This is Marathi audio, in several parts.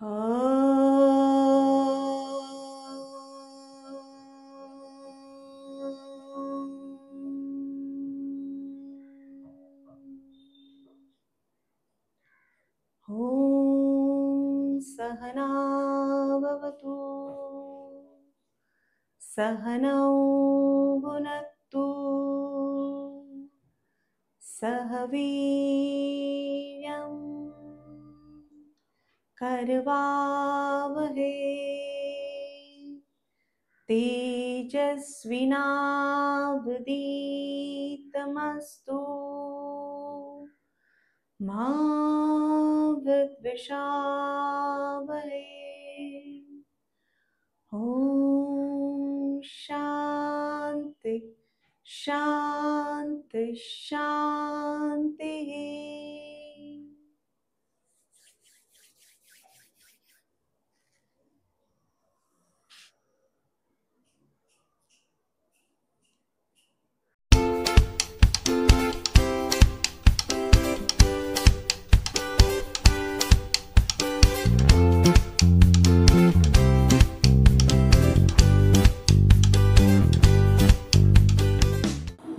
ॐ सहना भवतु सहनौ भुनक्तु सह वीर्यं करवावहै तेजस्विनावधीतमस्तु मा विद्विषावहै। ॐ शान्ति शान्ति शान्तिः।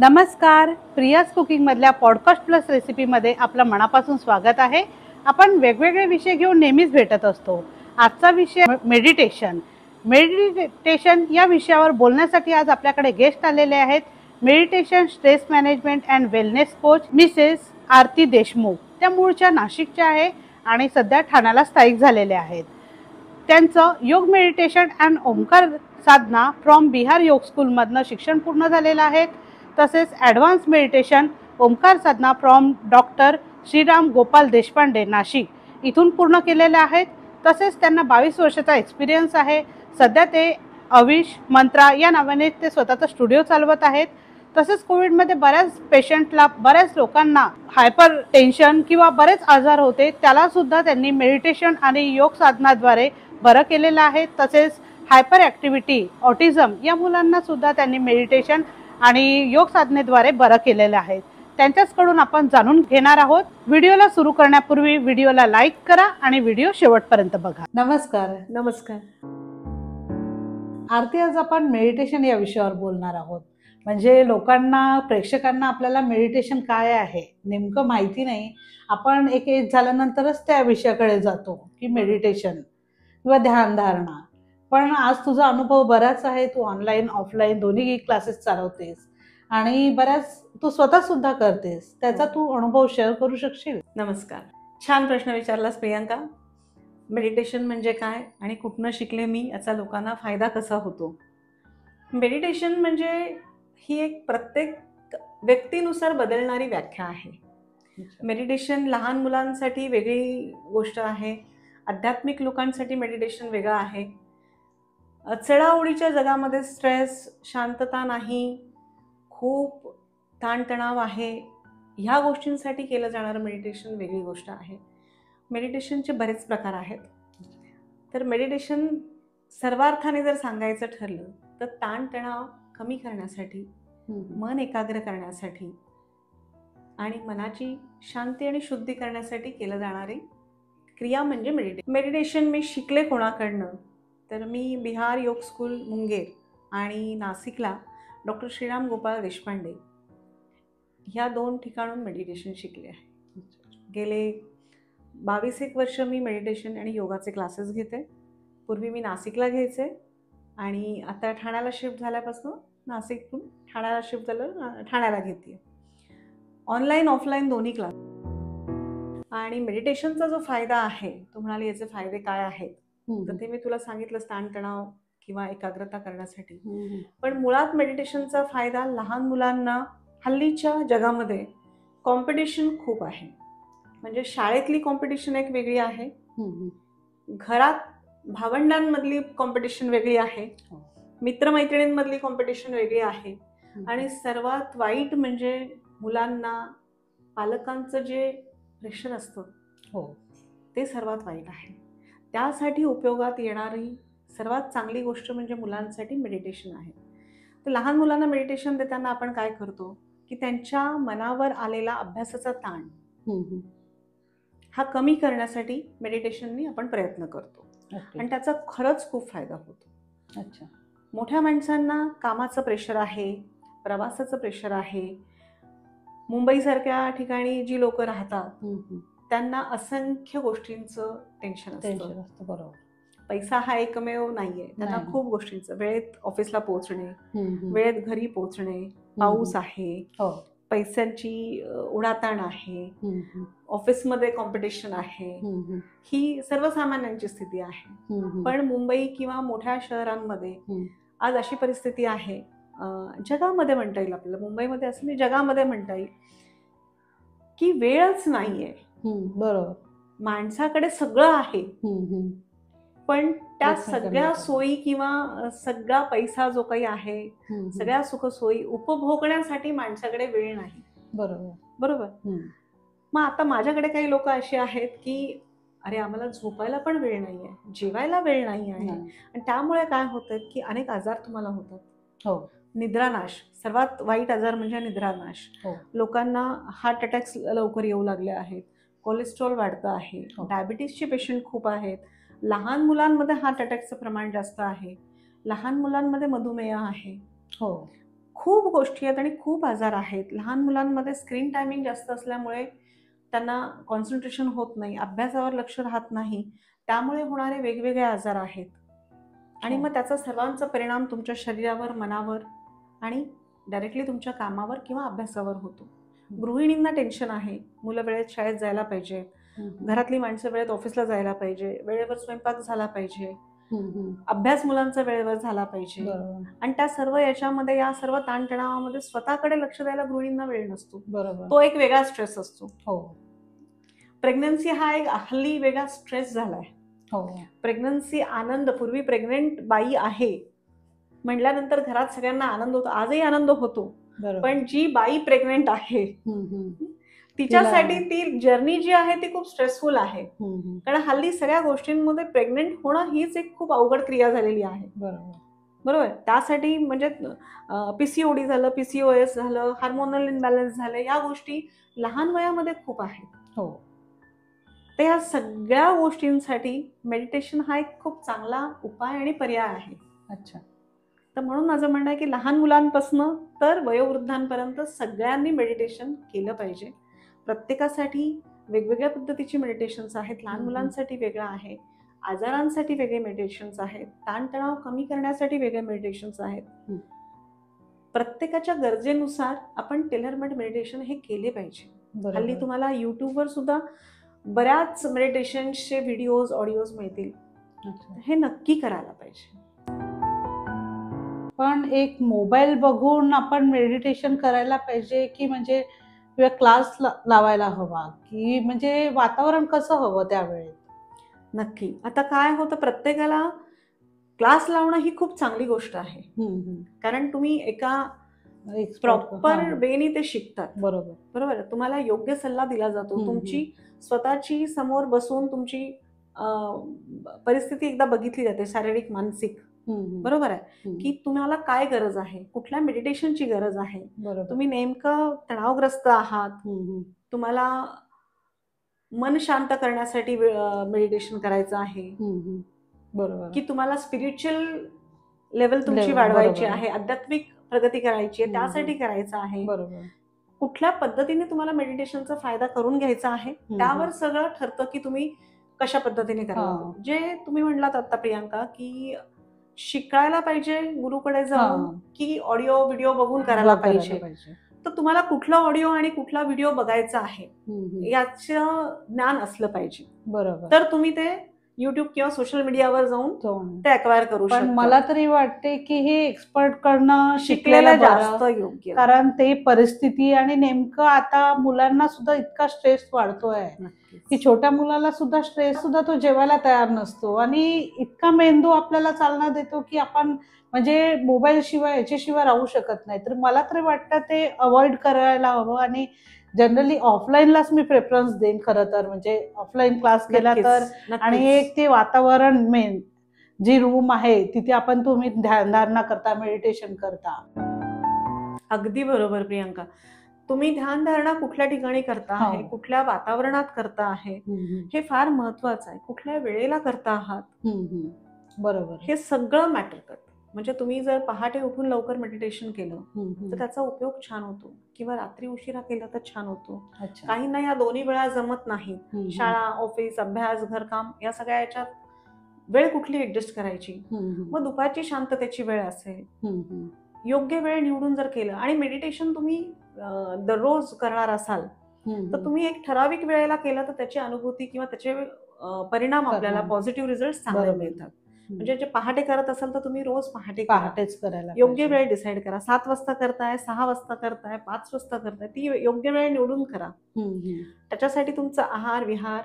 नमस्कार, प्रियाज कुकिंग मधल्या पॉडकास्ट प्लस रेसिपीमध्ये आपलं मनापासून स्वागत आहे। आपण वेगवेगळे विषय घेऊन नेहमीच भेटत असतो। आजचा विषय मेडिटेशन या विषयावर बोलण्यासाठी आज आपल्याकडे गेस्ट आलेले आहेत। Meditation stress management and wellness coach Mrs Aarti Deshmukh. त्या मूळच्या नाशिकच्या आहे आणि सध्या ठाण्याला स्थायिक झालेले आहेत। त्यांचं yoga meditation and Omkar sadhana from Bihar yoga स्कूलमधनं शिक्षण पूर्ण झालेलं आहे। तसेच advance meditation Omkar sadhana from doctor Shriram Gopal Deshpande Nashik इथून पूर्ण केलेले आहेत। तसेच त्यांना 22 वर्षाचा एक्सपिरियन्स आहे। सध्या ते अविश मंत्रा या नावाने ते स्वतःचा स्टुडिओ चालवत आहेत। तसेच कोविडमध्ये बऱ्याच लोकांना हायपर टेन्शन किंवा बरेच आजार होते, त्याला सुद्धा त्यांनी मेडिटेशन आणि योग साधनाद्वारे बरं केलेलं आहे। तसेच हायपर ॲक्टिव्हिटी ऑटिझम या मुलांना सुद्धा त्यांनी मेडिटेशन आणि योग साधनेद्वारे बरं केलेलं आहे। त्यांच्याचकडून आपण जाणून घेणार आहोत। व्हिडिओला सुरू करण्यापूर्वी व्हिडिओला लाईक करा आणि व्हिडिओ शेवटपर्यंत बघा। नमस्कार। नमस्कार आरती, आज आपण मेडिटेशन या विषयावर बोलणार आहोत। म्हणजे प्रेक्षकांना आपल्याला मेडिटेशन काय आहे नेमकं माहिती नाही। आपण एक एज झाल्यानंतरच त्या विषयाकडे जातो की मेडिटेशन किंवा ध्यानधारणा। पण आज तुझा अनुभव बराच आहे। तू ऑनलाईन ऑफलाईन दोन्ही क्लासेस चालवतेस आणि तू स्वतः सुद्धा करतेस। त्याचा तू अनुभव शेअर करू शकशील? नमस्कार, छान प्रश्न विचारलास प्रियांका। मेडिटेशन म्हणजे काय आणि कुठनं शिकले मी, याचा लोकांना फायदा कसा होतो? मेडिटेशन म्हणजे ही एक प्रत्येक व्यक्तीनुसार बदलणारी व्याख्या आहे। मेडिटेशन लहान मुलांसाठी वेगळी गोष्ट आहे, आध्यात्मिक लोकांसाठी मेडिटेशन वेगळं आहे। चढाओढीच्या जगामध्ये स्ट्रेस, शांतता नाही, खूप ताणतणाव आहे, ह्या गोष्टींसाठी केलं जाणारं मेडिटेशन वेगळी गोष्ट आहे। मेडिटेशनचे बरेच प्रकार आहेत। तर मेडिटेशन सर्वार्थाने जर सांगायचं ठरलं तर ताणतणाव कमी करण्यासाठी, मन एकाग्र करण्यासाठी आणि मनाची शांती आणि शुद्धी करण्यासाठी केलं जाणारी क्रिया म्हणजे मेडिटेशन मी शिकले कोणाकडनं तर मी बिहार योग स्कूल मुंगेर आणि नाशिकला डॉक्टर श्रीराम गोपाल देशपांडे ह्या 2 ठिकाणून मेडिटेशन शिकले आहे। गेले 22 वर्ष मी मेडिटेशन आणि योगाचे क्लासेस घेते। पूर्वी मी नाशिकला घ्यायचे आणि आता ठाण्याला शिफ्ट झाल्यापासून नाशिकतून ठाण्याला शिफ्ट झालं, ठाण्याला घेते ऑनलाईन ऑफलाईन दोन्ही क्लास। आणि मेडिटेशनचा जो फायदा आहे, तू म्हणाली याचे फायदे काय आहेत, तर ते मी तुला सांगितलं ताणतणाव किंवा एकाग्रता करण्यासाठी। पण मुळात मेडिटेशनचा फायदा लहान मुलांना, हल्लीच्या जगामध्ये कॉम्पिटिशन खूप आहे। म्हणजे शाळेतली कॉम्पिटिशन एक वेगळी आहे, घरात भावंडांमधली कॉम्पिटिशन वेगळी आहे, मित्रमैत्रिणींमधली कॉम्पिटिशन वेगळी आहे आणि सर्वात वाईट म्हणजे मुलांना पालकांचं जे प्रेशर असतं ते सर्वात वाईट आहे। त्यासाठी उपयोगात येणारी सर्वात चांगली गोष्ट म्हणजे मुलांसाठी मेडिटेशन आहे। तर लहान मुलांना मेडिटेशन देताना आपण काय करतो की त्यांच्या मनावर आलेला अभ्यासाचा ताण हा कमी करण्यासाठी मेडिटेशननी आपण प्रयत्न करतो आणि त्याचा खरंच खूप फायदा होतो. अच्छा. मोठ्या माणसांना कामाचं प्रेशर आहे, प्रवासाचं प्रेशर आहे. मुंबईसारख्या ठिकाणी जी लोक राहतात त्यांना असंख्य गोष्टींचं टेन्शन असतं. बरोबर. पैसा हा एकमेव नाहीये, त्यांना खूप गोष्टींचं, वेळेत ऑफिसला पोहोचणे, वेळेत घरी पोहोचणे, पाऊस आहे, पैशांची उडाताण आहे, ऑफिसमध्ये कॉम्पिटिशन आहे, ही सर्वसामान्यांची स्थिती आहे. पण मुंबई किंवा मोठ्या शहरांमध्ये आज अशी परिस्थिती आहे, जगामध्ये म्हणता येईल, आपल्याला मुंबईमध्ये असं नाही, जगामध्ये म्हणता येईल की वेळच नाहीये. बरोबर. माणसाकडे सगळं आहे, पण त्या सगळ्या सोयी किंवा सगळा पैसा जो काही आहे, सगळ्या सुखसोयी उपभोगण्यासाठी माणसाकडे वेळ नाही. बरोबर. बरोबर. मग आता माझ्याकडे काही लोक असे आहेत की अरे आम्हाला झोपायला पण वेळ नाहीये, जेवायला वेळ नाही आहे, आणि त्यामुळे काय होतं की अनेक आजार तुम्हाला होतात. निद्रानाश, सर्वात वाईट आजार म्हणजे निद्रानाश. लोकांना हार्ट अटॅक्स लवकर येऊ लागले आहेत, कोलेस्ट्रॉल वाढतं आहे, डायबिटीसचे पेशंट खूप आहेत, लहान मुलांमध्ये हार्ट अटॅकचं प्रमाण जास्त आहे, लहान मुलांमध्ये मधुमेह आहे, खूप गोष्टी आहेत आणि खूप आजार आहेत. लहान मुलांमध्ये स्क्रीन टायमिंग जास्त असल्यामुळे त्यांना कॉन्सन्ट्रेशन होत नाही, अभ्यासावर लक्ष राहत नाही, त्यामुळे होणारे वेगवेगळे आजार आहेत. आणि मग त्याचा सर्वांचा परिणाम तुमच्या शरीरावर, मनावर आणि डायरेक्टली तुमच्या कामावर किंवा अभ्यासावर होतो. गृहिणींना टेन्शन आहे, मुलं वेळेत शाळेत जायला पाहिजे, घरातली माणसं वेळेत ऑफिसला जायला पाहिजे, वेळेवर स्वयंपाक झाला पाहिजे, अभ्यास मुलांचा वेळेवर झाला पाहिजे, आणि त्या सर्व याच्यामध्ये, या सर्व ताणतणावामध्ये स्वतःकडे लक्ष द्यायला गृहिणींना वेळ नसतो. तो एक वेगळा स्ट्रेस असतो. प्रेग्नन्सी हा एक हल्ली वेगळा स्ट्रेस झालाय. प्रेग्नन्सी आनंद, पूर्वी प्रेग्नेंट बाई आहे म्हटल्यानंतर घरात सगळ्यांना आनंद होतो, आजही आनंद होतो, पण जी बाई प्रेग्नेंट आहे तिच्यासाठी ती जर्नी जी आहे ती खूप स्ट्रेसफुल आहे. कारण हल्ली सगळ्या गोष्टींमध्ये प्रेग्नेंट होणं हीच एक खूप अवघड क्रिया झालेली आहे. बरोबर. त्यासाठी म्हणजे PCOD झालं, PCOS झालं, हार्मोनल इम्बॅलन्स झाले, या गोष्टी लहान वयामध्ये खूप आहेत. तर या सगळ्या गोष्टींसाठी मेडिटेशन हा एक खूप चांगला उपाय आणि पर्याय आहे. अच्छा. तर म्हणून माझं म्हणणं आहे की लहान मुलांपासून तर वयोवृद्धांपर्यंत सगळ्यांनी मेडिटेशन केलं पाहिजे. प्रत्येकासाठी वेगवेगळ्या पद्धतीची मेडिटेशन्स आहेत. लहान मुलांसाठी वेगळं आहे, आजारांसाठी वेगळे मेडिटेशन्स आहेत, ताणतणाव कमी करण्यासाठी वेगळे मेडिटेशन्स आहेत. प्रत्येकाच्या गरजेनुसार आपण टेलरमेड मेडिटेशन हे केले पाहिजे. हल्ली तुम्हाला युट्यूबवर सुद्धा बऱ्याच मेडिटेशनचे व्हिडिओज, ऑडिओज मिळतील. हे नक्की करायला पाहिजे. पण एक मोबाईल बघून आपण मेडिटेशन करायला पाहिजे की म्हणजे क्लास लावायला हवा, की म्हणजे वातावरण कसं हवं त्यावेळेत? नक्की. आता काय होतं, प्रत्येकाला क्लास लावणं ही खूप चांगली गोष्ट आहे, कारण तुम्ही एका प्रॉपर वेनी ते शिकतात. बरोबर. तुम्हाला योग्य सल्ला दिला जातो. तुमची स्वतःची समोर बसून तुमची परिस्थिती एकदा बघितली जाते, शारीरिक, मानसिक. बरोबर आहे की तुम्हाला काय गरज आहे, कुठल्या मेडिटेशनची गरज आहे, तुम्ही नेमकं तणावग्रस्त आहात, तुम्हाला मन शांत करण्यासाठी मेडिटेशन करायचं आहे, बरोबर, की तुम्हाला स्पिरिच्युअल लेवल तुमची वाढवायची आहे, आध्यात्मिक प्रगती करायची आहे, त्यासाठी करायचं आहे, कुठल्या पद्धतीने तुम्हाला मेडिटेशनचा फायदा करून घ्यायचा आहे, त्यावर सगळं ठरतं की तुम्ही कशा पद्धतीने करावं. जे तुम्ही म्हणलात आता प्रियांका की शिकायला पाहिजे गुरुकडे जाऊन की ऑडिओ व्हिडिओ बघून करायला पाहिजे, तर तुम्हाला कुठला ऑडिओ आणि कुठला व्हिडिओ बघायचा आहे याचं ज्ञान असलं पाहिजे. बरोबर. तर तुम्ही ते युट्यूब किंवा सोशल मीडियावर जाऊन ते अक्वायर करू शकता. पण मला तरी वाटते की हे एक्सपर्ट कडनं शिकलेलं जास्त योग्य, कारण ते परिस्थिती आणि नेमकं आता मुलांना सुद्धा इतका स्ट्रेस वाढतोय की छोट्या मुलाला सुद्धा स्ट्रेस सुद्धा तो जेवायला तयार नसतो, आणि इतका मेंदू आपल्याला चालना देतो की आपण म्हणजे मोबाईल शिवाय याच्याशिवाय राहू शकत नाही. तर मला तरी वाटतं ते अवॉइड करायला हवं, आणि जनरली ऑफलाईनलाच मी प्रेफरन्स देईन खरं तर. म्हणजे ऑफलाईन क्लास केला तर, आणि एक ते वातावरण, मेन जी रूम आहे तिथे आपण तुम्ही ध्यानधारणा करता, मेडिटेशन करता. अगदी बरोबर प्रियांका. तुम्ही ध्यानधारणा कुठल्या ठिकाणी करता आहे, कुठल्या वातावरणात करता आहे, हे फार महत्वाचं आहे. कुठल्या वेळेला करता आहात, बरोबर, हे सगळं मॅटर करतं. म्हणजे तुम्ही जर पहाटे उठून लवकर मेडिटेशन केलं तर त्याचा उपयोग छान होतो, किंवा रात्री उशिरा केला तर छान होतो. काहींना या दोन्ही वेळा जमत नाही. शाळा, ऑफिस, अभ्यास, घरकाम या सगळ्या याच्यात वेळ कुठली ऍडजस्ट करायची. मग दुपारची शांततेची वेळ असेल, योग्य वेळ निवडून जर केलं, आणि मेडिटेशन तुम्ही दररोज करणार असाल तर तुम्ही एक ठराविक वेळेला केलं तर त्याची अनुभूती किंवा त्याचे परिणाम आपल्याला पॉझिटिव्ह रिझल्ट चांगले मिळतात. म्हणजे जे पहाटे करत असाल तर तुम्ही रोज पहाटेच करायला योग्य वेळ डिसाईड करा. 7 वाजता करताय, 6 वाजता करताय, 5 वाजता करताय, ती योग्य वेळ निवडून करा. त्याच्यासाठी तुमचा आहार विहार,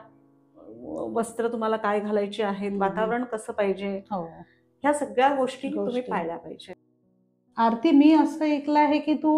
वस्त्र तुम्हाला काय घालायचे आहेत, वातावरण कसं पाहिजे, ह्या सगळ्या गोष्टी तुम्ही पाळल्या पाहिजे. आरती, मी असं ऐकलं आहे की तू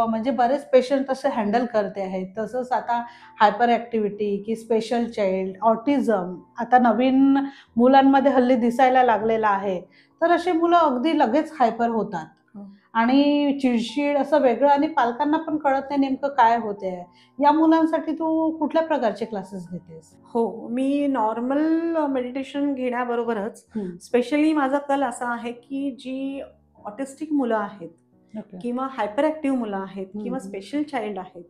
म्हणजे बरेच पेशंट असे हँडल करते आहेत. तसंच आता हायपर ऍक्टिव्हिटी की स्पेशल चाइल्ड, ऑटिझम आता नवीन मुलांमध्ये हल्ली दिसायला लागलेला आहे. तर असे मुलं अगदी लगेच हायपर होतात आणि चिडचिड असं वेगळं, आणि पालकांना पण कळत नाही नेमकं काय होते. या मुलांसाठी तू कुठल्या प्रकारचे क्लासेस घेतेस? हो, मी नॉर्मल मेडिटेशन घेण्याबरोबरच स्पेशली माझा कल असा आहे की जी ऑटिस्टिक मुलं आहेत किंवा हायपर ऍक्टिव्ह मुलं आहेत किंवा स्पेशल चाइल्ड आहेत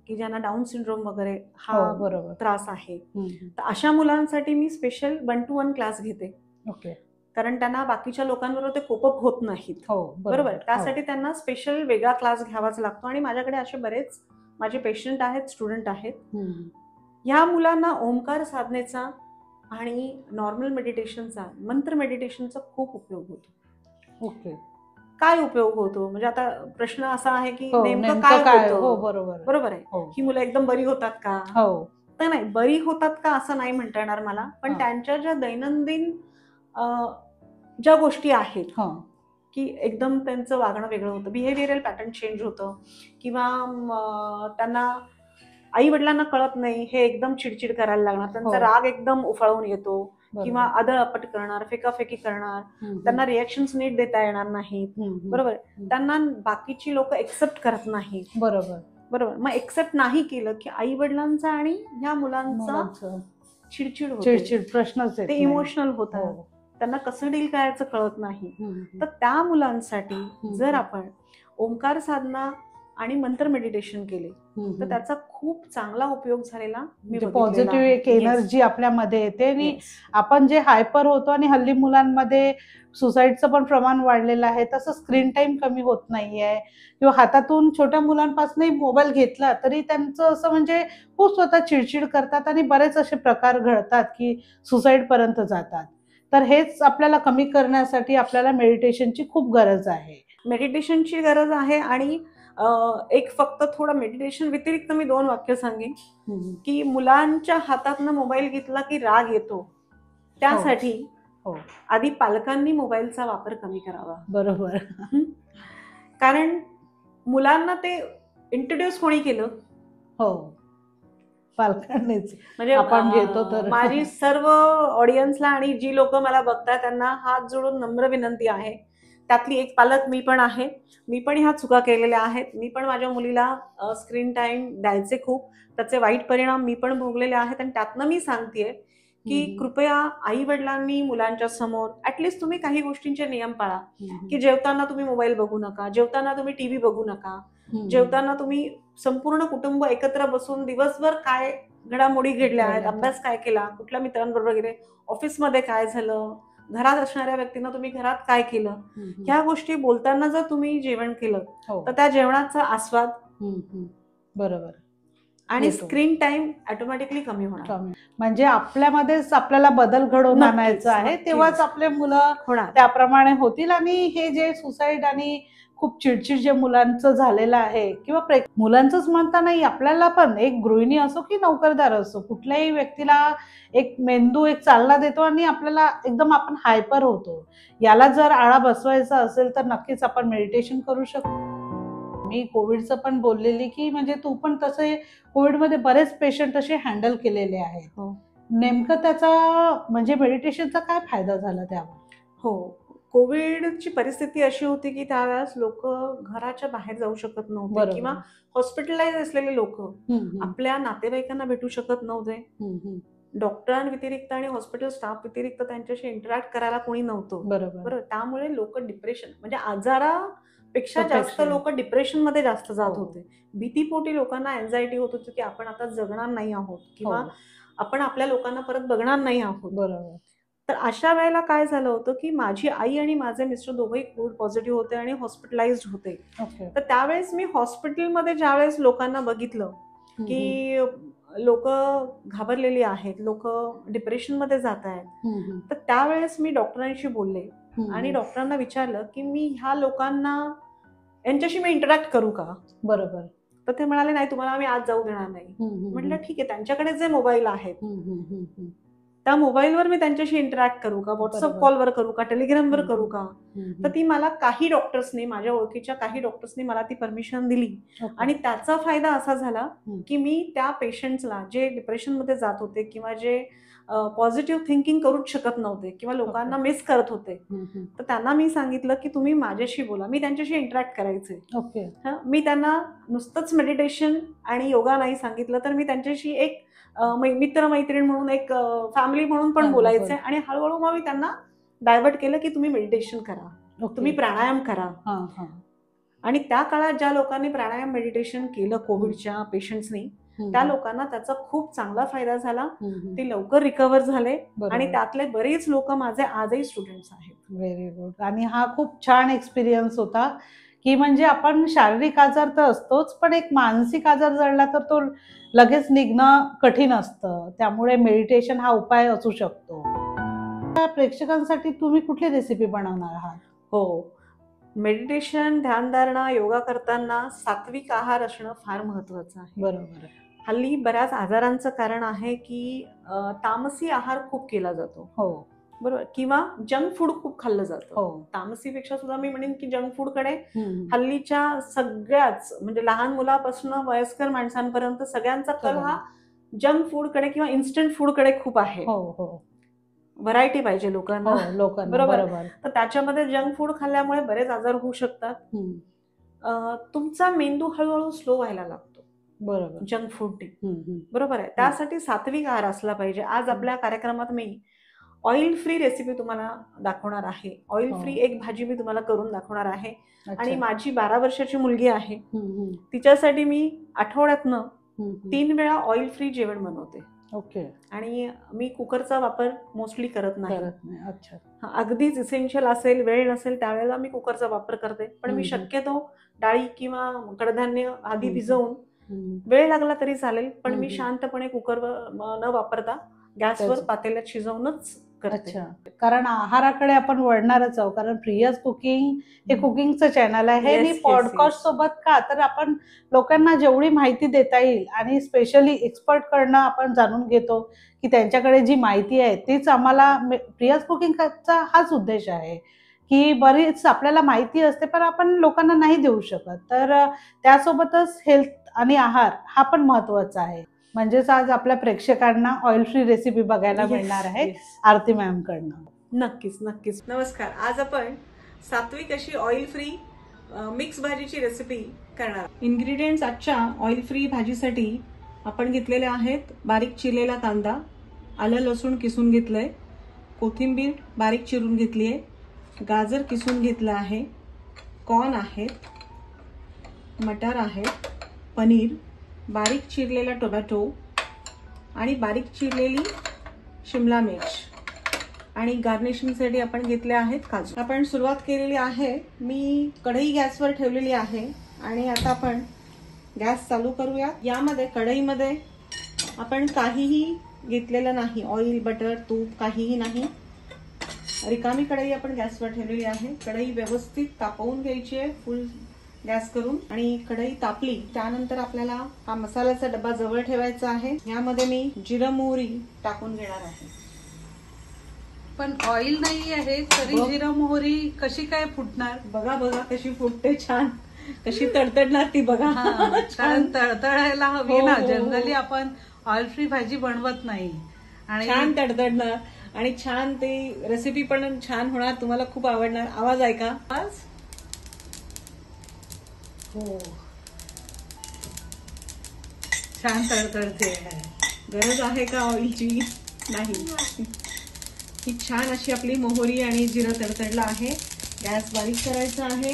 की ज्यांना डाऊन सिंड्रोम वगैरे हा त्रास आहे, तर अशा मुलांसाठी मी स्पेशल 1 to 1 क्लास घेते. कारण त्यांना बाकीच्या लोकांबरोबर ते कोपअप होत नाहीत. बरोबर, त्यासाठी त्यांना स्पेशल वेगळा क्लास घ्यावाच लागतो. आणि माझ्याकडे असे बरेच माझे पेशंट आहेत, स्टुडंट आहेत. ह्या मुलांना ओंकार साधनेचा आणि नॉर्मल मेडिटेशनचा, मंत्र मेडिटेशनचा खूप उपयोग होतो. काय उपयोग होतो म्हणजे आता प्रश्न असा आहे की नेमकं काय होतं. बरोबर आहे. ही मुलं एकदम बरी होतात का? तर नाही, बरी होतात का असं नाही म्हणता येणार मला, पण त्यांच्या ज्या दैनंदिन ज्या गोष्टी आहेत की एकदम त्यांचं वागणं वेगळं होतं, बिहेवियरल पॅटर्न चेंज होतं, किंवा त्यांना आई वडिलांना कळत नाही, हे एकदम चिडचिड करायला लागणार, त्यांचा राग एकदम उफाळून येतो, किंवा आदळआपट करणार, फेकाफेकी करणार, त्यांना रिएक्शन्स नीट देता येणार नाहीत. बरोबर, त्यांना बाकीची लोक एक्सेप्ट करत नाहीत. बरोबर, मग एक्सेप्ट नाही केलं की आई वडिलांचा आणि ह्या मुलांचा चिडचिड होते, प्रश्नच ते इमोशनल होतात, त्यांना कसं डील करायचं कळत नाही. तर त्या मुलांसाठी जर आपण ओंकार साधना आणि मंत्र मेडिटेशन केले तर त्याचा खूप चांगला उपयोग झालेला, पॉझिटिव्ह एक एनर्जी आपल्यामध्ये येते. आणि आपण जे हायपर होतो, आणि हल्ली मुलांमध्ये सुसाईडचं पण प्रमाण वाढलेलं आहे, तसं स्क्रीन टाइम कमी होत नाहीये, किंवा हातातून छोट्या मुलांपासूनही मोबाईल घेतला तरी त्यांचं असं म्हणजे खूप स्वतः चिडचिड करतात, आणि बरेच असे प्रकार घडतात की सुसाईड पर्यंत जातात. तर हेच आपल्याला कमी करण्यासाठी आपल्याला मेडिटेशनची खूप गरज आहे. मेडिटेशनची गरज आहे. आणि एक फक्त थोडं मेडिटेशन व्यतिरिक्त मी 2 वाक्य सांगेन की मुलांच्या हातातनं मोबाईल घेतला की राग येतो, त्यासाठी आधी पालकांनी मोबाईलचा वापर कमी करावा. बरोबर, कारण मुलांना ते इंट्रोड्यूस कोणी केलं? पालकांनीच. म्हणजे आपण घेतो तर माझी सर्व ऑडियन्सला आणि जी लोक मला बघतात त्यांना हात जोडून नम्र विनंती आहे, त्यातली एक पालक मी पण आहे. मी पण ह्या चुका केलेल्या आहेत. मी पण माझ्या मुलीला स्क्रीन टाइम द्यायचे खूप, त्याचे वाईट परिणाम मी पण भोगलेले आहेत. आणि त्यातनं मी सांगतेय की कृपया आई वडिलांनी मुलांच्या समोर ऍटलिस्ट तुम्ही काही गोष्टींचे नियम पाळा, की जेवताना तुम्ही मोबाईल बघू नका, जेवताना तुम्ही टीव्ही बघू नका, जेवताना तुम्ही संपूर्ण कुटुंब एकत्र बसून दिवसभर काय घडामोडी घडल्या आहेत, अभ्यास काय केला, कुठल्या मित्रांबरोबर गेले, ऑफिसमध्ये काय झालं, घरात असणाऱ्या व्यक्तींना तुम्ही घरात काय केलं, ह्या गोष्टी बोलताना जर तुम्ही जेवण केलं तर त्या जेवणाचा आस्वाद बरोबर आणि स्क्रीन टाइम ऑटोमॅटिकली कमी होणार. म्हणजे आपल्यामध्येच आपल्याला बदल घडवून आणायचा आहे, तेव्हाच आपले मुलं त्याप्रमाणे होतील. आणि हे जे सुसाईड आणि खूप चिडचिड जे मुलांचं झालेलं आहे, किंवा मुलांचंच म्हणता नाही, आपल्याला पण एक गृहिणी असो की नोकरदार असो, कुठल्याही व्यक्तीला एक मेंदू एक चालना देतो आणि आपल्याला एकदम आपण हायपर होतो. याला जर आळा बसवायचा असेल तर नक्कीच आपण मेडिटेशन करू शकतो. मी कोविडचं पण बोललेली की म्हणजे तू पण तसे कोविडमध्ये बरेच पेशंट असे हँडल केलेले आहेत. नेमकं त्याचा म्हणजे मेडिटेशनचा काय फायदा झाला त्यावर? हो, कोविडची परिस्थिती अशी होती की त्यावेळेस लोक घराच्या बाहेर जाऊ शकत नव्हते बरोबर. किंवा हॉस्पिटलाइज असलेले लोक हम्म, आपल्या नातेवाईकांना भेटू शकत नव्हते. हम्म. डॉक्टरांव्यतिरिक्त आणि हॉस्पिटल स्टाफ व्यतिरिक्त त्यांच्याशी इंटरॅक्ट करायला कोणी नव्हतं. बरोबर. बरोबर. त्यामुळे लोक डिप्रेशन म्हणजे आजारापेक्षा जास्त अपेक्षा. लोक डिप्रेशन मध्ये जास्त जात हो. होते. भीतीपोटी लोकांना एन्झायटी होत होती की आपण आता जगणार नाही आहोत किंवा हो. आपण आपल्या लोकांना परत बघणार नाही आहोत. बरोबर. तर अशा वेळेला काय झालं होतं की माझी आई आणि माझे मिस्टर दोघंही कोविड पॉझिटिव्ह होते आणि हॉस्पिटलाइज्ड होते. ओके. तर त्यावेळेस मी हॉस्पिटलमध्ये ज्यावेळेस लोकांना बघितलं की लोक घाबरलेली आहेत, लोक डिप्रेशनमध्ये जात आहेत, तर त्यावेळेस मी डॉक्टरांशी बोलले आणि डॉक्टरांना विचारलं की मी ह्या लोकांना यांच्याशी मी इंटरॅक्ट करू का. बरोबर. तर ते म्हणाले नाही, तुम्हाला आम्ही आज जाऊ देणार नाही. म्हटलं ठीक आहे, त्यांच्याकडे जे मोबाईल आहेत त्या मोबाईलवर मी त्यांच्याशी इंटरॅक्ट करू का, व्हॉट्सअप बरोबर. कॉलवर करू का, टेलिग्रामवर करू का. तर ती मला काही डॉक्टर्सनी, माझ्या ओळखीच्या काही डॉक्टर्सनी मला ती परमिशन दिली आणि त्याचा फायदा असा झाला की मी त्या पेशंट्सला जे डिप्रेशनमध्ये जात होते किंवा जे पॉझिटिव्ह थिंकिंग करूच शकत नव्हते किंवा लोकांना मिस करत होते, तर त्यांना मी सांगितलं की तुम्ही माझ्याशी बोला. मी त्यांच्याशी इंटरॅक्ट करायचे. ओके. मी त्यांना नुसतंच मेडिटेशन आणि योगा नाही सांगितलं, तर मी त्यांच्याशी एक मित्र-मैत्रीण म्हणून, एक फॅमिली म्हणून पण बोलायचे आणि हळूहळू मग मी त्यांना डायव्हर्ट केलं की तुम्ही मेडिटेशन करा, तुम्ही प्राणायाम करा. आणि त्या काळात ज्या लोकांनी प्राणायाम मेडिटेशन केलं कोविडच्या पेशंट्सनी, त्या लोकांना त्याचा खूप चांगला फायदा झाला. ते लवकर रिकव्हर झाले आणि त्यातले बरेच लोक माझे आजही स्टुडंट्स आहेत. Very good. आणि हा खूप छान एक्सपिरियन्स होता की म्हणजे आपण शारीरिक आजार तर असतोच, पण एक मानसिक आजार जडला तर तो लगेच निघणं कठीण असतं. त्यामुळे मेडिटेशन हा उपाय असू शकतो. प्रेक्षकांसाठी तुम्ही कुठली रेसिपी बनवणार आहात? हो, मेडिटेशन, ध्यानधारणा, योगा करताना सात्विक आहार असणं फार महत्वाचं आहे. बरोबर. हल्ली बऱ्याच आजारांचं कारण आहे की तामसी आहार खूप केला जातो. हो. बरोबर. किंवा जंक फूड खूप खाल्लं जातं. हो. तामसीपेक्षा सुद्धा मी म्हणेन की जंक फूडकडे हल्लीच्या सगळ्याच, म्हणजे लहान मुलापासून वयस्कर माणसांपर्यंत सगळ्यांचा कल हा जंक फूडकडे किंवा इन्स्टंट फूडकडे खूप आहे. व्हरायटी पाहिजे लोकांना. बरोबर. तर त्याच्यामध्ये जंक फूड खाल्ल्यामुळे बरेच आजार होऊ शकतात. तुमचा मेंदू हळूहळू स्लो व्हायला लागतो. बरोबर. Junk food. बरोबर आहे. त्यासाठी सात्विक आहार असला पाहिजे. आज आपल्या कार्यक्रमात मी ऑइल फ्री रेसिपी तुम्हाला दाखवणार आहे. ऑइल फ्री एक भाजी मी तुम्हाला करून दाखवणार आहे. आणि माझी 12 वर्षाची मुलगी आहे, तिच्यासाठी मी आठवड्यातनं 3 वेळा ऑइल फ्री जेवण बनवते. ओके. आणि मी कुकरचा वापर मोस्टली करत नाही. अच्छा. अगदीच इसेन्शियल असेल, वेळ नसेल त्यावेळेला मी कुकरचा वापर करते, पण मी शक्यतो डाळी किंवा कडधान्य आधी भिजवून, वेळ लागला तरी चालेल, पण मी शांतपणे कुकरवर न वापरता गॅसवर पातेल्यात शिजवूनच करते. कारण आहाराकडे आपण वळणारच आहोत, कारण प्रियाज कुकिंग हे कुकिंगचं चॅनल आहे. आणि पॉडकास्ट सोबत का, तर आपण लोकांना जेवढी माहिती देता येईल आणि स्पेशली एक्सपर्ट कडनं आपण जाणून घेतो की त्यांच्याकडे जी माहिती आहे तीच आम्हाला, प्रियाज कुकिंगचा हाच उद्देश आहे की बरीच आपल्याला माहिती असते पण आपण लोकांना नाही देऊ शकत. तर त्यासोबतच हेल्थ आणि आहार हा पण महत्वाचा आहे. म्हणजेच आज आपल्या प्रेक्षकांना ऑइल फ्री रेसिपी बघायला मिळणार आहे आरती मॅम कडनं. नक्कीच नक्कीच. नमस्कार. आज आपण सात्विक अशी ऑइल फ्री मिक्स भाजीची रेसिपी करणार. इन्ग्रेडियंट्स आजच्या ऑइल फ्री भाजीसाठी आपण घेतलेले आहेत बारीक चिरलेला कांदा, आलं लसूण किसून घेतलंय, कोथिंबीर बारीक चिरून घेतली आहे, गाजर किसून घेतलं आहे, कॉर्न आहेत, मटार आहेत, पनीर, बारीक चिरलेला टोमॅटो आणि बारीक चिरलेली शिमला मिर्च आणि गार्निशिंगसाठी आपण घेतले आहेत काजू. आपण सुरुवात केलेली आहे. मी कढई गॅसवर ठेवलेली आहे आणि आता आपण गॅस चालू करूया. यामध्ये कढईमध्ये आपण काहीही घेतलेलं नाही, ऑइल, बटर, तूप काहीही नाही. रिकामी कढई आपण गॅसवर ठेवलेली आहे. कढई व्यवस्थित तापवून घ्यायची आहे फुल गॅस करून. आणि कढई तापली त्यानंतर आपल्याला हा मसाल्याचा डबा जवळ ठेवायचा आहे. यामध्ये मी जिरं मोहरी टाकून घेणार आहे. पण ऑइल नाही आहे तरी जिरं मोहरी कशी काय फुटणार? बघा बघा कशी फुटते, छान कशी तडतडणार ती बघा. कारण तळतळायला हवी ना. जनरली आपण ऑइल फ्री भाजी बनवत नाही आणि छान तडतडणार आणि छान ते रेसिपी पण छान होणार, तुम्हाला खूप आवडणार. आवाज ऐका. आवाज हो छान तडतडते. गरज आहे का ऑइलची? नाही. ही छान अशी आपली मोहरी आणि जिरं तडतडलं आहे. गॅस बारीक करायचा आहे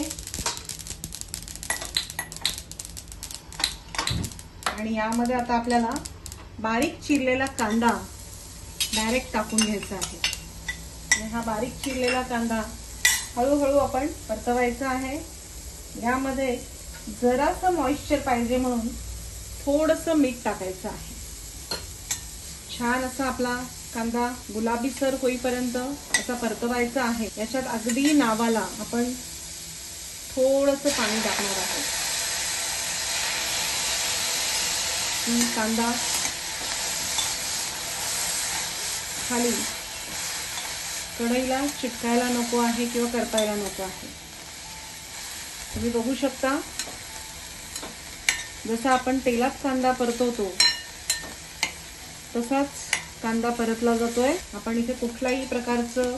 आणि यामध्ये आता आपल्याला बारीक चिरलेला कांदा डायरेक्ट टाकून घ्यायचा आहे. आणि हा बारीक चिरलेला कांदा हळूहळू आपण परतवायचा आहे. यामध्ये जरासं मॉइश्चर पाहिजे म्हणून थोडंसं मीठ टाकायचं आहे. छान असा आपला कांदा गुलाबीसर होईपर्यंत असा परतवायचा आहे. याच्यात अगदी नावाला आपण थोडंसं पाणी टाकणार आहोत. कांदा खाली कढईला चिटकायला नको आहे किंवा करपायला नको आहे. तुम्ही बघू शकता जसा आपण तेलात कांदा परतवतो तसाच कांदा परतला जातोय. आपण इथे कुठल्याही प्रकारचं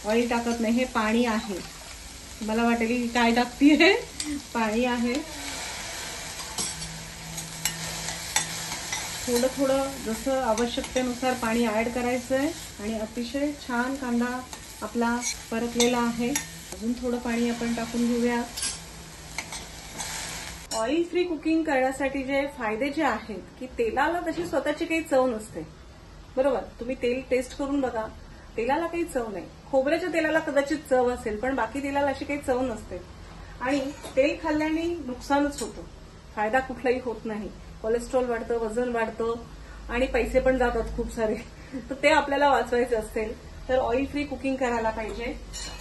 ऑइल टाकत नाही. हे पाणी आहे. मला वाटेल की काय टाकतीये, पाणी आहे. थोडं थोडं जसं आवश्यकतेनुसार पाणी ऍड करायचंय आणि अतिशय छान कांदा आपला परतलेला आहे. अजून थोडं पाणी आपण टाकून घेऊया. ऑइल फ्री कुकिंग करण्यासाठी जे फायदे जे आहेत की तेलाला तशी स्वतःची काही चव नसते, बरोबर. तुम्ही तेल टेस्ट करून बघा, तेलाला काही चव नाही. खोबऱ्याच्या तेलाला कदाचित चव असेल पण बाकी तेलाला अशी काही चव नसते. आणि तेल खाल्ल्याने नुकसानच होतं, फायदा कुठलाही होत नाही. कोलेस्ट्रॉल वाढतं, वजन वाढतं आणि पैसे पण जातात खूप सारे. तर ते आपल्याला वाचवायचे असतील तर ऑइल फ्री कुकिंग करायला पाहिजे.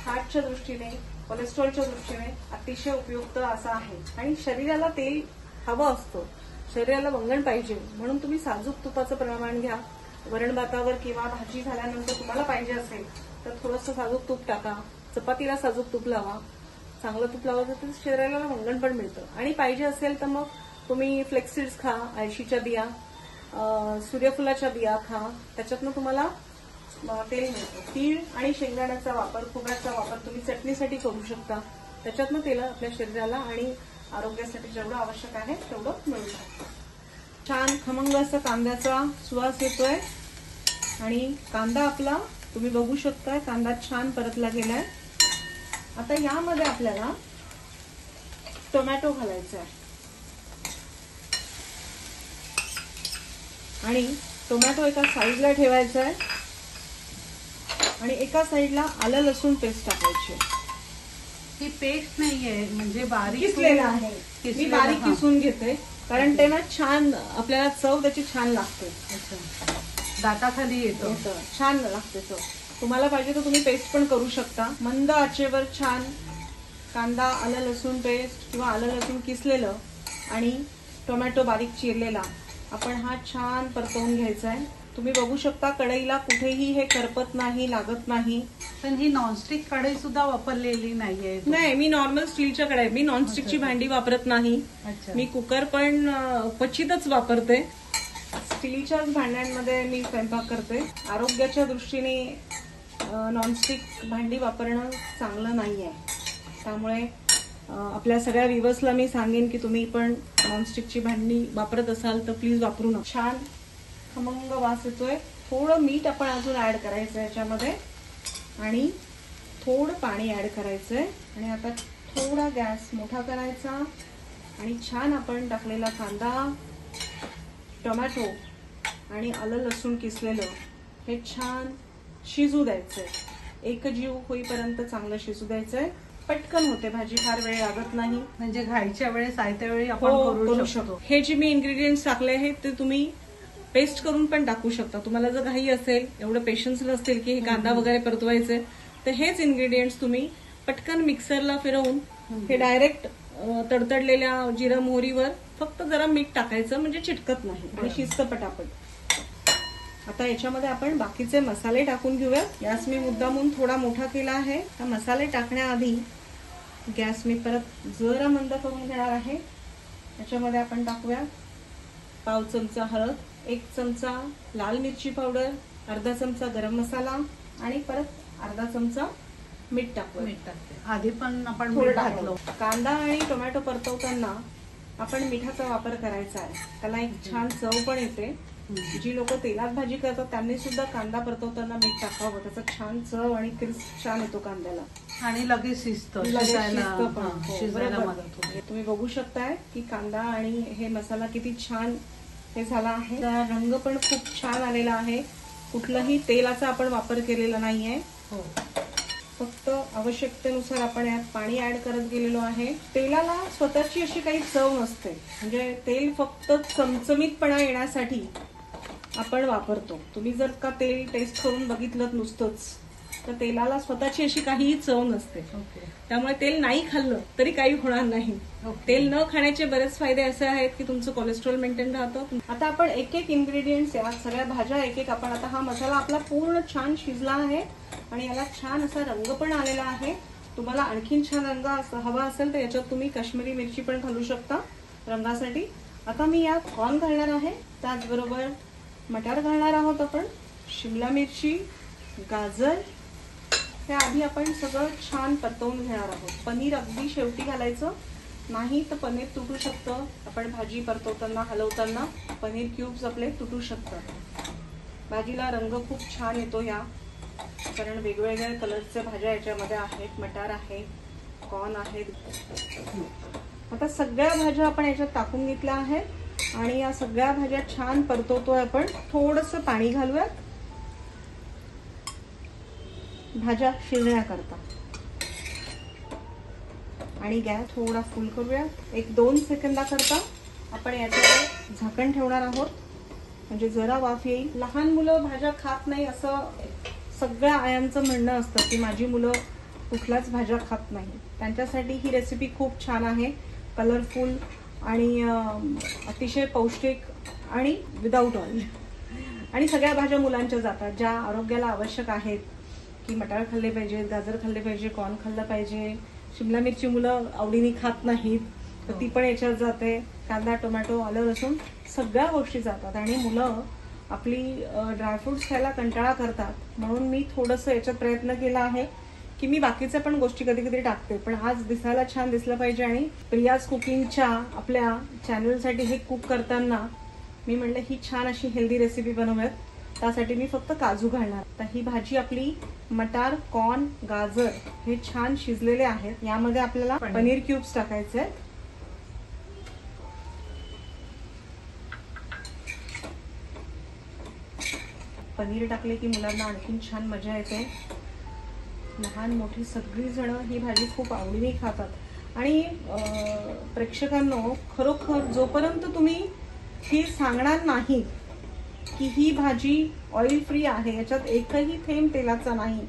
हार्टच्या दृष्टीने, कोलेस्ट्रॉलच्या दृष्टीने अतिशय उपयुक्त असं आहे. आणि शरीराला तेल हवं असतं, शरीराला वंगण पाहिजे म्हणून तुम्ही साजूक तुपाचं प्रमाण घ्या. वरण भातावर किंवा भाजी झाल्यानंतर तुम्हाला पाहिजे असेल तर थोडंसं साजूक तूप टाका. चपातीला साजूक तूप लावा. चांगलं तूप लावलं तर शरीराला वंगण पण मिळतं. आणि पाहिजे असेल तर मग तुम्ही फ्लेक्सीड्स खा, अळशीच्या बिया, सूर्यफुलाच्या बिया खा. त्याच्यातनं तुम्हाला तेल मिळतं. तीळ आणि शेंगदाण्याचा वापर, खोबऱ्याचा वापर तुम्ही चटणीसाठी करू शकता. त्याच्यातनं तेल आपल्या शरीराला आणि आरोग्यासाठी जेवढं आवश्यक आहे तेवढं मिळू शकतं. छान खमंग असं कांद्याचा सुवास येतोय आणि कांदा आपला तुम्ही बघू शकता कांदा छान परतला गेलाय. आता यामध्ये आपल्याला टोमॅटो घालायचा आहे आणि टोमॅटो एका साईडला ठेवायचा आहे आणि एका साईडला आलं लसूण पेस्ट टाकायची. ही पेस्ट नाहीये, म्हणजे बारीक किसलेला आहे. मी बारीक किसून घेते कारण ते ना छान आपल्याला चव त्याची छान लागते. दाताखाली येतो, छान लागते चव. तुम्हाला पाहिजे तर तुम्ही पेस्ट पण करू शकता. मंद आचेवर छान कांदा, आलं लसूण पेस्ट किंवा आलं लसूण किसलेलं आणि टोमॅटो बारीक चिरलेला आपण हा छान परतवून घ्यायचा आहे. तुम्ही बघू शकता कढईला कुठेही हे करपत नाही, लागत नाही. पण ही नॉनस्टिक कढई सुद्धा वापरलेली नाहीये. नाही, मी नॉर्मल स्टीलच्या कढई, मी नॉनस्टिकची भांडी वापरत नाही. मी कुकर पण क्वचितच वापरते. स्टीलच्याच भांड्यांमध्ये मी स्वयंपाक करते. आरोग्याच्या दृष्टीने नॉनस्टिक भांडी वापरणं चांगलं नाहीये. त्यामुळे आपल्या सगळ्या व्ह्युअर्सला मी सांगेन की तुम्ही पण नॉनस्टिकची भांडी वापरत असाल तर प्लीज वापरू नका. छान खमंग वास येतोय. थोडं मीठ आपण अजून ऍड करायचं याच्यामध्ये आणि थोडं पाणी ऍड करायचंय. आणि आता थोडा गॅस मोठा करायचा आणि छान आपण टाकलेला कांदा, टोमॅटो आणि आलं लसूण किसलेलं हे छान शिजू द्यायचंय. एकजीव होईपर्यंत चांगलं शिजू द्यायचंय. पटकन होते भाजी, फार वेळ लागत नाही. म्हणजे घाईच्या वेळेस आयत्या वेळी आपण करू शकतो. हे जे मी इन्ग्रेडियंट्स टाकले आहेत ते तुम्ही पेस्ट करून पण टाकू शकता. तुम्हाला जर घाई असेल, एवढं पेशन्स नसतील की कांदा वगैरे परतवायचे, तर हेच इन्ग्रेडियंट्स तुम्ही पटकन मिक्सरला फिरवून हे डायरेक्ट तडतडलेल्या जिरं मोहरीवर फक्त जरा मीठ टाकायचं म्हणजे चिटकत नाही आणि शिजतं पटापट. आता याच्यामध्ये आपण बाकीचे मसाले टाकून घेऊया. गॅस मी मुद्दामून थोडा मोठा केला आहे. हा मसाले टाकण्याआधी गॅस मी परत जरा मंद करून घेणार आहे. याच्यामध्ये आपण टाकूया पाव चमचा हळद, 1 चमचा लाल मिरची पावडर, अर्धा चमचा गरम मसाला आणि परत अर्धा चमचा मीठ टाकूया. मीठ टाकते. आधी पण आपण थोडं मीठ टाकलं. घातलं. कांदा आणि टोमॅटो परतवताना आपण मिठाचा वापर करायचा आहे. त्याला एक छान चव पण येते. जी लोक तेलात भाजी करतात त्यांनी सुद्धा कांदा परतवताना मीठ टाकावं. त्याचा छान चव आणि क्रिस्प छान येतो कांद्याला आणि लगेच शिजतं. लगेच शिजायला शिजतं पण. हां, हो, शिजायला बरोबर. मदत होते. तुम्ही बघू शकताय की कांदा आणि हे मसाला किती छान हे झाला आहे. त्याचा रंग पण खूप छान आलेला आहे. कुठलाही तेलाचा आपण वापर केलेला नाहीये. हो, फक्त आवश्यकतेनुसार आपण यात पाणी ऍड करत गेलेलो आहे. तेलाला स्वतःची अशी काही चव नसते. म्हणजे तेल फक्त चमचमीतपणा येण्यासाठी आपण वापरतो. तुम्ही जर का तेल टेस्ट करून बघितलं नुसतंच तर तेलाला स्वतःची अशी काहीही चव नसते. ओके. त्यामुळे तेल नाही खाल्लं तरी काही होणार नाही. ओके. तेल न खाण्याचे बरेच फायदे असे आहेत की तुमचं कोलेस्ट्रॉल मेंटेन राहतं. आता आपण एक एक इन्ग्रेडियंट्स या सगळ्या भाज्या एक एक आपण आता हा मसाला आपला पूर्ण छान शिजला आहे आणि याला छान असा रंग पण आलेला आहे. तुम्हाला आणखीन छान रंग हवा असेल तर याच्यात तुम्ही काश्मीरी मिरची पण घालू शकता रंगासाठी. आता मी यात कॉर्न घालणार आहे. त्याचबरोबर मटार घालणार आहोत आपण. शिमला मिरची, गाजर हे आधी आपण सगळं छान परतवून घेणार आहोत. पनीर अगदी शेवटी घालायचं नाही तर पनीर तुटू शकतं. आपण भाजी परतवताना हलवताना पनीर क्यूब्स आपले तुटू शकतात. भाजीला रंग खूप छान येतो या, कारण वेगवेगळ्या कलरच्या भाज्या याच्यामध्ये आहेत. मटार आहे, कॉर्न आहेत. आता सगळ्या भाज्या आपण याच्यात टाकून घेतल्या आहेत आणि या सगळ्या भाज्या छान परतवतोय आपण. थोडंसं पाणी घालूयात भाज्या शिजण्याकरता आणि गॅस थोडा फुल करूया. 1-2 सेकंदाकरता आपण याच्यावर झाकण ठेवणार आहोत म्हणजे जरा वाफ येईल. लहान मुलं भाज्या खात नाही असं सगळ्या आयांचं म्हणणं असतं की माझी मुलं कुठल्याच भाज्या खात नाही. त्यांच्यासाठी ही रेसिपी खूप छान आहे. कलरफुल आणि अतिशय पौष्टिक आणि विदाऊट ऑइल. आणि सगळ्या भाज्या मुलांच्या जातात ज्या आरोग्याला आवश्यक आहेत की मटार खाल्ले पाहिजे, गाजर खाल्ले पाहिजे, कॉर्न खाल्लं पाहिजे. शिमला मिरची मुलं आवडीने खात नाहीत तर ती पण याच्यात जाते. कांदा, टोमॅटो, आलं, लसूण सगळ्या गोष्टी जातात आणि मुलं आपली ड्रायफ्रुट्स खायला कंटाळा करतात. म्हणून मी थोडंसं याच्यात प्रयत्न केला आहे की मी बाकीच्या पण गोष्टी कधी कधी टाकते, पण आज दिसायला छान दिसलं पाहिजे. आणि प्रियाज कुकिंगच्या आपल्या चॅनलसाठी हे कुक करताना मी म्हणलं ही छान अशी हेल्दी रेसिपी बनवूयात. त्यासाठी मी फक्त काजू घालणार. तर ही भाजी आपली मटार, कॉर्न, गाजर हे छान शिजलेले आहेत. यामध्ये आपल्याला पनीर क्यूब्स टाकायचे आहेत. पनीर टाकले की मुलांना आणखीन छान मजा येते. लहान मोठी सगळी जण ही भाजी खूप आवडीने खातात. आणि प्रेक्षकांनो, खरोखर जोपर्यंत तुम्ही ही सांगणार नाही की ही भाजी ऑइल फ्री आहे, याच्यात एकही थेंब तेलाचा नाही,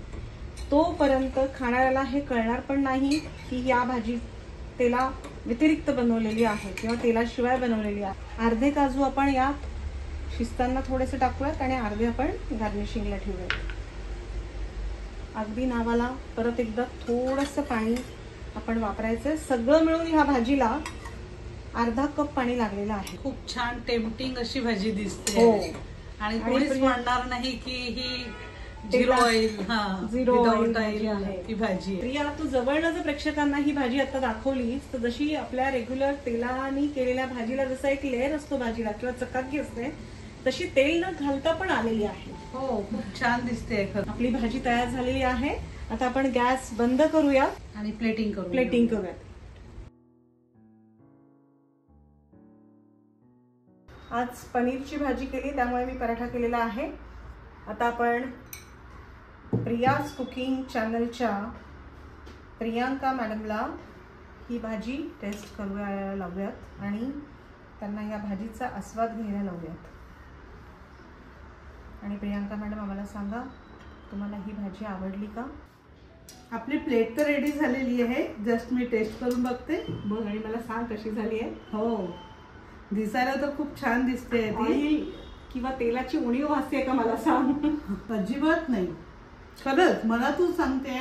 तोपर्यंत खाणाऱ्याला हे कळणार पण नाही की या भाजी तेला व्यतिरिक्त बनवलेली आहे किंवा तेलाशिवाय बनवलेली आहे. अर्धे काजू आपण यात शिजताना थोडेसे टाकूयात आणि अर्धे आपण गार्निशिंगला ठेवूयात. अगदी नावाला परत एकदा थोडंसं पाणी आपण वापरायचं. सगळं मिळून ह्या भाजीला अर्धा कप पाणी लागलेलं आहे. खूप छान टेम्पटिंग अशी भाजी दिसते. हो. आणि कोणीच म्हणणार नाही की ही zero oil, zero without oil oil आहे ही भाजी. प्रिया, तू जवळनं जर प्रेक्षकांना ही भाजी आता दाखवलीस तर जशी आपल्या रेग्युलर तेलाने केलेल्या भाजीला जसा एक लेअर असतो भाजीला किंवा चकाकी असते, तशी तेल न घालता पण आलेली आहे. हो, खूप छान दिसते. आपली भाजी तयार झालेली आहे. आता आपण गॅस बंद करूया आणि प्लेटिंग करूयात. आज पनीरची भाजी केली त्यामुळे मी पराठा केलेला आहे. आता आपण प्रियाज कुकिंग चॅनलच्या प्रियांका मॅडमला ही भाजी टेस्ट करूया लावूयात आणि त्यांना या भाजीचा आस्वाद घ्यायला लावूयात. आणि प्रियांका मॅडम, आम्हाला सांगा तुम्हाला ही भाजी आवडली का? आपली प्लेट तर रेडी झालेली आहे. जस्ट मी टेस्ट करून बघते. बघ आणि मला सांग कशी झाली आहे. हो, दिसायला तर खूप छान दिसते. ऑइल किंवा तेलाची उणीव भासते का मला सांग? अजिबात नाही. खरंच मला तू सांगते,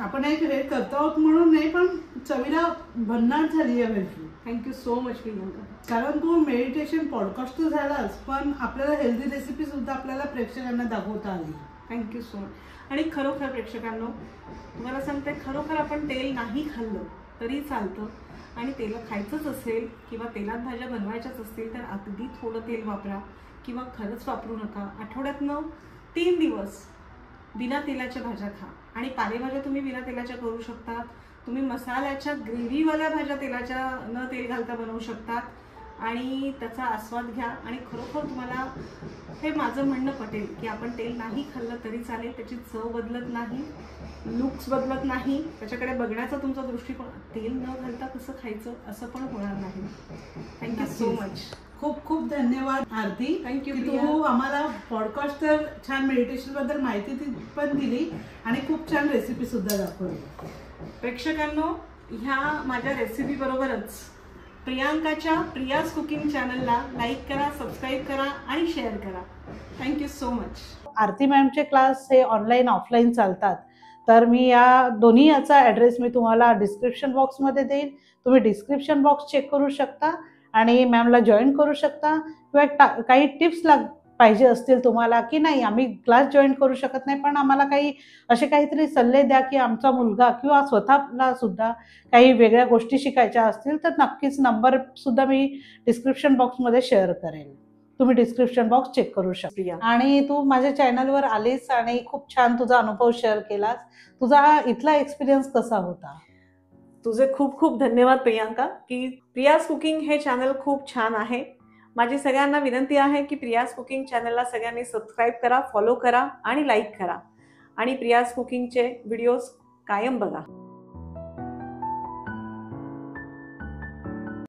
आपण एक हे करतो आहोत म्हणून नाही, पण चवीला भन्नाट झाली आहे भाजी. Thank you so much Priyanka. कारण तू मेडिटेशन पॉडकास्ट तर झालाच, पण आपल्याला हेल्दी रेसिपी सुद्धा आपल्याला प्रेक्षकांना दाखवता आली. Thank you so much. आणि खरोखर प्रेक्षकांनो, तुम्हाला सांगते, खरोखर आपण तेल नाही खाल्लं तरी चालतं, आणि तेल खायचंच असेल किंवा तेलात भाज्या बनवायच्याच असतील तर अगदी थोडं तेल वापरा, किंवा खरंच वापरू नका. आठवड्यातनं 3 दिवस बिना तेलाच्या भाज्या खा. आणि पालेभाज्या तुम्ही बिना तेलाच्या करू शकता. तुम्ही मसाल्याच्या ग्रेव्हीवाल्या भाज्या तेलाच्या न तेल घालता बनवू शकतात, आणि त्याचा आस्वाद घ्या. आणि खरोखर तुम्हाला हे माझं म्हणणं पटेल की आपण तेल नाही खाल्लं तरी चालेल, त्याची चव बदलत नाही, लुक्स बदलत नाही, त्याच्याकडे बघण्याचा तुमचा दृष्टिकोन, तेल न घालता कसं खायचं असं पण होणार नाही. Thank you so much. खूप खूप धन्यवाद आरती. थँक्यू. तू आम्हाला पॉडकास्ट तर छान मेडिटेशन बद्दल माहिती पण दिली आणि खूप छान रेसिपी सुद्धा दाखवली. प्रेक्षकांनो, ह्या माझ्या रेसिपी बरोबरच प्रियांकाच्या प्रियाज कुकिंग चॅनलला लाईक करा, सबस्क्राईब करा आणि शेअर करा. Thank you so much. आरती मॅमचे क्लास हे ऑनलाईन ऑफलाईन चालतात, तर मी या दोन्ही याचा ॲड्रेस मी तुम्हाला डिस्क्रिप्शन बॉक्समध्ये देईन. तुम्ही डिस्क्रिप्शन बॉक्स चेक करू शकता आणि मॅमला जॉईन करू शकता, किंवा काही टिप्स पाहिजे असतील तुम्हाला की नाही आम्ही क्लास जॉईन करू शकत नाही, पण आम्हाला काही असे काहीतरी सल्ले द्या की आमचा मुलगा किंवा स्वतःला सुद्धा काही वेगळ्या गोष्टी शिकायच्या असतील, तर नक्कीच नंबर सुद्धा मी डिस्क्रिप्शन बॉक्समध्ये शेअर करेल. तुम्ही डिस्क्रिप्शन बॉक्स चेक करू शकता. आणि तू माझ्या चॅनलवर आलीस आणि खूप छान तुझा अनुभव शेअर केलास. तुझा इथला एक्सपिरियन्स कसा होता? तुझे खूप खूप धन्यवाद प्रियांका, की प्रियाज कुकिंग हे चॅनल खूप छान आहे. माझी सगळ्यांना विनंती आहे की प्रियाज कुकिंग चॅनलला सगळ्यांनी सबस्क्राईब करा, फॉलो करा आणि लाईक करा, आणि प्रियाज कुकिंगचे व्हिडिओज कायम बघा.